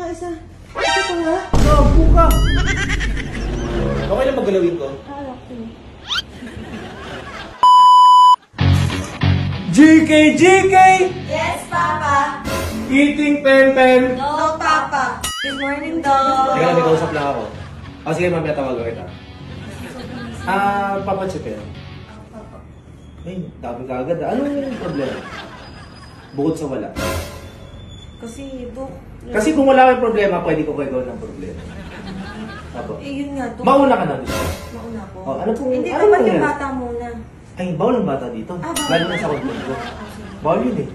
mga isa. Ito ko nga. Nabu ka! Okay lang maggalawin ko? Okay. GK! GK! Yes, Papa. Eating pen. No, Papa. Good morning, dog. Teka lang, may kausap lang ako. O sige, mamaya tawagan kita. Papansipin. Ay, dami ka agad. Anong problema? Bukod sa wala. Kasi, Dok. Kasi kung wala kang problema, pwede ko kayo ng problema. Apo. Yun nga, Dok. Mauna ka na gusto. Mauna po. Oh, ano pong... Hindi, ano dapat pong yung yan? bata muna. Ay, bawal ang bata dito. Bawal. Lalo na sa content ko. Bawal yun eh.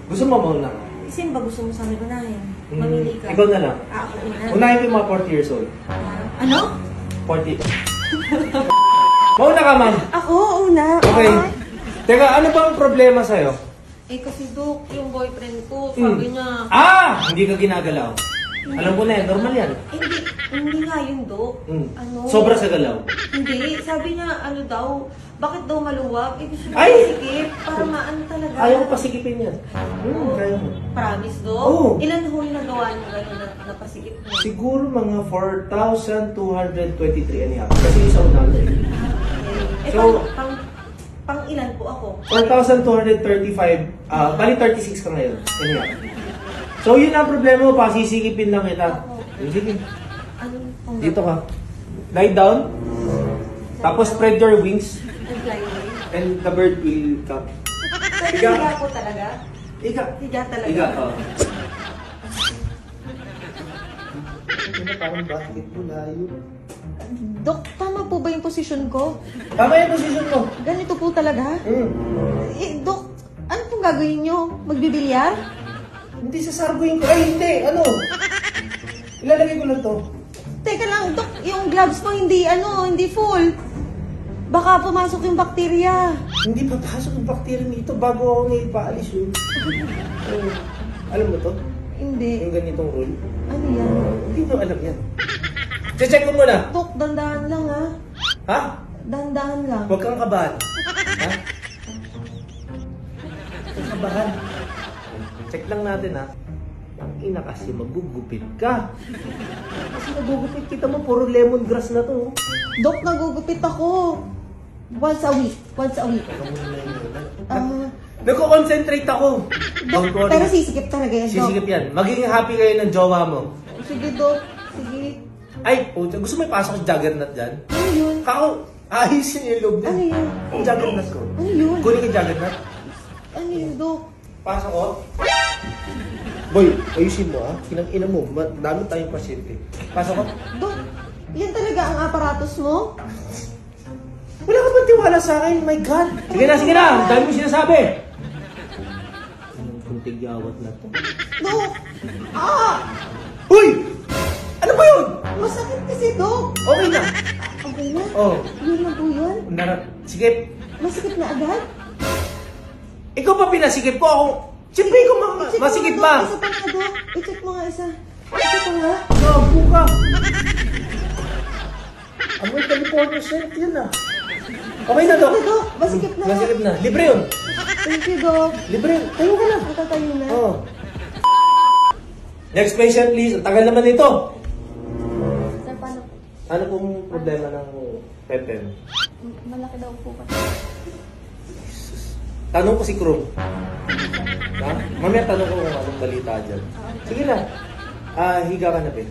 Gusto mo mauna ka? Sino ba gusto mo sa amin unahin? Mamili ka. Ikaw na lang. Ako una. Unahin ko yung mga 40 years old. Ano? 40. Mauna ka, ma'am. Ako, una. Okay. Teka, ano ba ang problema sa'yo? Kasi, Dok, yung boyfriend ko, sabi niya... Hindi ka ginagalaw. Alam ko na yan, normal yan. Hindi nga yun, Dok. Ano? Sobra sa galaw. Hindi, sabi niya, ano daw, bakit daw maluwag? Gusto niya Ay! pasikip, para maano talaga. Ayaw ko pasikipin yan. Kaya mo. Promise, Dok? Oo. Ilan huli na gawa niyo gano'n na pasikip niyo? Siguro mga 4,223 and a half. Kasi isang number. So- pang ilan po ako? 4,235. Bali 36 ka ngayon. And a half. So yun ang problema mo, pasisikipin lang kita. Sige. Anong Dito ka. Lie down. Tapos spread your wings. And the bird will come. Pwede Higa. higa po talaga? Higa. Higa talaga? Higa, oo. Ano parang basketball layo. Dok, tama po ba yung posisyon ko? Tama yung position mo. Ganito po talaga? Dok, ano pong gagawin nyo? Magbibilyar? Hindi sasarguin ko. Ay, hindi. Ano? Ilalagay ko lang to. Teka lang, Dok, yung gloves mo hindi full. Baka pumasok yung bakterya. Hindi papasok yung bacteria nito bago ako ngayon paalis yun. Alam mo to? Hindi. Yung ganitong rule. Ano yan? Hindi nyo alam yan. Check ko muna. Dok, dandahan lang ha. Ha? Dandahan lang. Huwag kang kabahan. Ha? Huwag kang kabahan. Check lang natin ha. Ang ina kasi magugupit ka. Kasi nagugupit kita mo, puro lemongrass na to. Dok, nagugupit ako. Once a week. Nagko-concentrate ako. Don't worry. Pero sisikip talaga yan, Dok. Sisikip yan. Magiging happy kayo ng jowa mo. Sige, Dok. Sige. Ay, puta, gusto mo ipasok yung juggernaut dyan? Ano yun? Kako, ayusin yung loob Ano din. yun? Yung juggernaut ko. Ano yun? Kunin yung juggernaut. Ano yun, Dok? Pasok ko. Boy, ayusin mo ha. Kinang-ina mo. Dami tayong pasyente. Pasok ko. Dok, yan talaga ang aparatos mo? Wala ka bang tiwala sa akin? My God. Sige na. Ang dami mo sinasabi. Anong kuntig yawat na to? Dok! Uy! Ano ba yun? Masakit kasi, Dok. Okay na. Okay na? Oh. Yun na po yun? Sige. Masakit na agad? Ikaw pa pinasikip ko ako. Siyempre ikaw masikip Dok. pa. Isa pa nga, Dok. I-check mo nga isa. Ito pa nga. Nabu ka. Amoy California scent yun ah. Okay na, Dok. Dok. Masikip na. Masikip na. Libre yun. Thank you, Dok. Libre yun. Tayo ka na. Nakatayo na. Oh. Next patient, please. Ang tagal naman nito. Sir, paano? Ano pong problema ng pepem? Malaki daw po kasi. Tanong ko si Krum. Ha? Mamaya tanong ko kung anong balita dyan. Sige na. Higa ka na, Pe.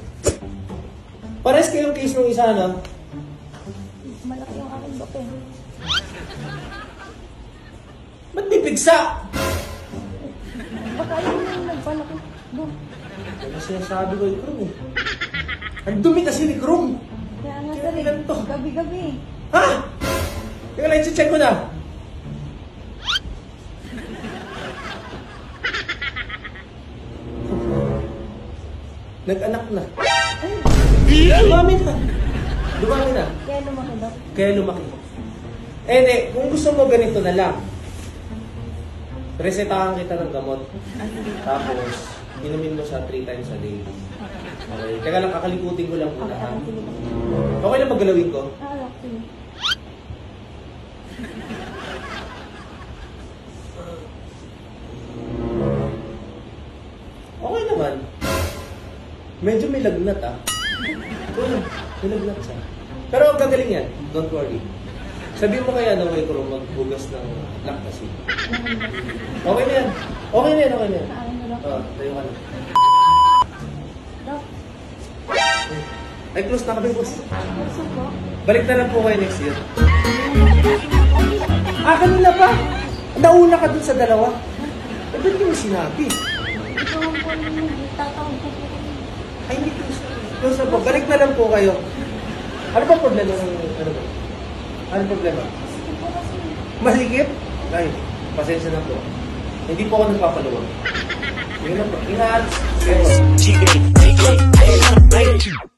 Pares kayong case nung isa, no? Malaki yung aking Dok eh. Ba't may pigsa? Baka yun yung nagpalaki. Dok. Ano sinasabi ko yung Krum eh? Ang dumi kasi ni Krum. Kaya nga Kaya sir ganito. gabi-gabi. Ha? Teka lang, check ko na. Nag-anak na. Dumami na. Dumami na. Kaya lumaki, Dok. Kaya lumaki. Hindi, kung gusto mo ganito na lang. Resetahan kita ng gamot. Tapos, inumin mo siya 3 times a day. Okay. Teka lang, kakalikutin ko lang muna. Ha? Okay lang maggalawin ko? Okay. Okay naman. Medyo may lagnat ah. Oo, may lagnat siya. Pero gagaling yan, don't worry. Sabihin mo kaya na way ko magbugas ng lactacid. Okay na yan. Okay na yan, okay na yan. Tayo ka na. Dok, Ay, close na kami, boss. gusto po. Balik na lang po kayo next year. Ah, kanina pa? Nauna ka dun sa dalawa. Eh, ba't yung sinabi? Ikaw ang po yung tatawag ko po. Ay, hindi close na. Close na po. Balik na lang po kayo. Ano ba problema ng ano ba? Ano problema? Sige po kasi. Masikip? Ay, pasensya na po. Hindi po ako nagpapaluwag. Yun na po. Ingat. Sige po.